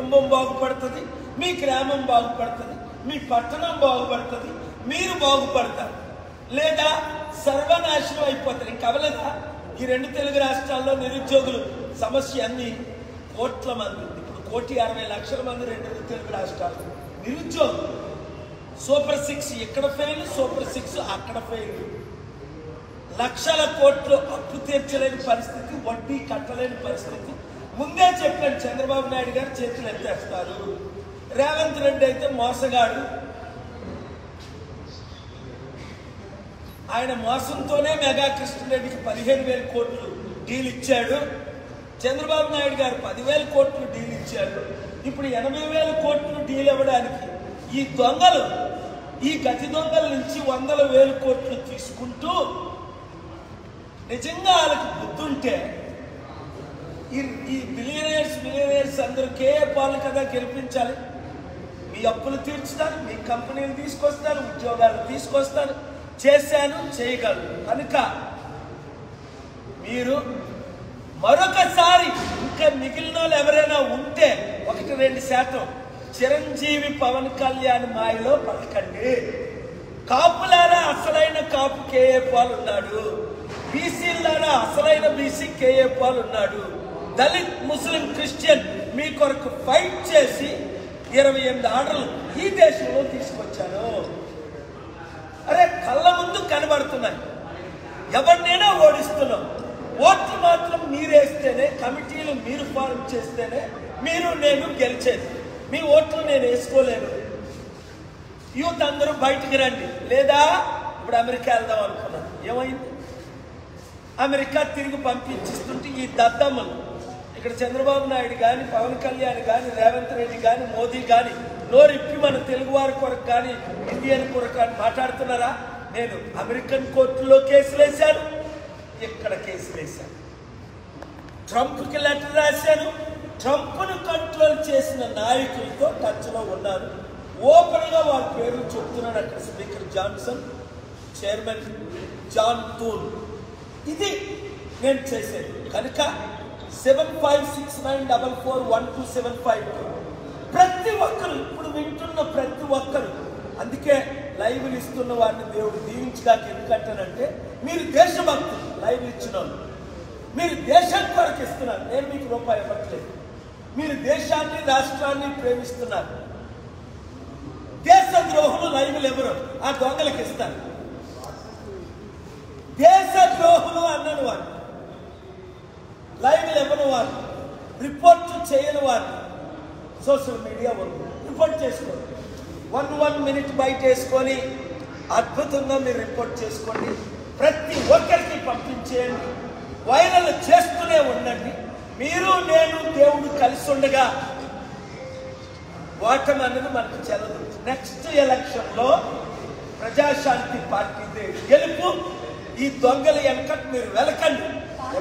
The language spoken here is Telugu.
కుటుంబం బాగుపడుతుంది, మీ గ్రామం బాగుపడుతుంది, మీ పట్టణం బాగుపడుతుంది, మీరు బాగుపడతారు. లేదా సర్వనాశనం అయిపోతారు. ఇంకా అవలేదా? ఈ 2 తెలుగు రాష్ట్రాల్లో నిరుద్యోగులు సమస్య అన్ని కోట్ల మంది. ఇప్పుడు 1,60,00,000 మంది 2 తెలుగు రాష్ట్రాలు నిరుద్యోగులు. సూపర్ 6 ఇక్కడ ఫెయిల్, సూపర్ 6 అక్కడ ఫెయిల్. లక్షల కోట్లు అప్పు తీర్చలేని పరిస్థితి, వడ్డీ కట్టలేని పరిస్థితి. ముందే చెప్పాను, చంద్రబాబు నాయుడు గారు చేతులు ఎత్తేస్తారు. రేవంత్ రెడ్డి అయితే మోసగాడు. ఆయన మోసంతోనే మెగా కృష్ణారెడ్డికి 15,000 కోట్లు డీల్ ఇచ్చాడు. చంద్రబాబు నాయుడు గారు 10,000 కోట్లు డీల్ ఇచ్చాడు. ఇప్పుడు 80,000 కోట్లు డీల్ ఇవ్వడానికి ఈ దొంగలు, ఈ గతి దొంగల నుంచి 100,000 కోట్లు తీసుకుంటూ, నిజంగా వాళ్ళకి బుద్ధి ఉంటే ఈ బిలియనర్స్ అందరూ కేపాలు కదా గెలిపించాలి. మీ అప్పులు తీర్చుతారు, మీ కంపెనీలు తీసుకొస్తారు, ఉద్యోగాలు తీసుకొస్తారు, చేశాను చేయగలరు. కనుక మీరు మరొకసారి ఇంకా మిగిలిన వాళ్ళు ఎవరైనా ఉంటే 1-2% చిరంజీవి పవన్ కళ్యాణ్ మాయలో పడకండి. కాపులారా అసలైన కాపు కేఏ పాల్ ఉన్నాడు, బీసీలారా అసలైన బీసీ కేఏ పాల్ ఉన్నాడు. దళిత్, ముస్లిం, క్రిస్టియన్ మీ కొరకు ఫైట్ చేసి 28 ఆర్డర్లు ఈ దేశంలో తీసుకొచ్చాను. అరే కళ్ళ ముందు కనబడుతున్నాయి, ఎవరినైనా ఓడిస్తున్నాం. ఓట్లు మాత్రం మీరేస్తేనే, కమిటీలు మీరు ఫార్మ్ చేస్తేనే మీరు నేను గెలిచేది. మీ ఓట్లు నేను వేసుకోలేను. యూత్ అందరూ బయటికి రండి. లేదా ఇప్పుడు అమెరికా వెళ్దాం అనుకున్నాను, ఏమైంది? అమెరికా తిరిగి పంపించిస్తుంటే ఈ దద్దమ్మలు ఇక్కడ చంద్రబాబు నాయుడు కానీ, పవన్ కళ్యాణ్ కానీ, రేవంత్ రెడ్డి కానీ, మోదీ కానీ నోరిప్పి మన తెలుగు వారి కొరకు కానీ, ఇండియన్ కొరకు కానీ మాట్లాడుతున్నారా? నేను అమెరికన్ కోర్టులో కేసులు వేశాను, ఇక్కడ కేసులు వేశాను, ట్రంప్కి లెటర్ రాశాను. ట్రంప్ను కంట్రోల్ చేసిన నాయకులతో టచ్లో ఉన్నాను. ఓపెన్గా వారి పేర్లు చెప్తున్నాను. అక్కడ స్పీకర్ జాన్సన్, చైర్మన్ జాన్ తూన్. ఇది నేను చేసేది. కనుక 7569441275 ప్రతి ఒక్కరు, ఇప్పుడు వింటున్న ప్రతి ఒక్కరు, అందుకే లైవ్లు ఇస్తున్న వారిని దేవుడు దీవించగాక. ఎందుకంటానంటే మీరు దేశభక్తులు. లైవ్లు ఇచ్చిన మీరు దేశం కొరకు ఇస్తున్నారు. నేను మీకు రూపాయి ఇవ్వట్లేదు. మీరు దేశాన్ని, రాష్ట్రాన్ని ప్రేమిస్తున్నారు. దేశ ద్రోహులు లైవ్లు ఎవరు? ఆ దొంగలకు ఇస్తారు. దేశ ద్రోహులు అన్నను వారు, లైవ్లు ఎవరు వారు, రిపోర్ట్ చేయని వారు సోషల్ మీడియా వరకు రిపోర్ట్ చేసుకోండి. 1 minute బయట వేసుకొని అద్భుతంగా మీరు రిపోర్ట్ చేసుకోండి. ప్రతి ఒక్కరికి పంపించేయండి. వైరల్ చేస్తూనే ఉండండి. మీరు, నేను, దేవుడు కలిసి ఉండగా ఓటమి అనేది మనకు చెల్లదు. నెక్స్ట్ ఎలక్షన్లో ప్రజాశాంతి పార్టీ గెలుపు. ఈ దొంగల వెనక మీరు వెలకండి.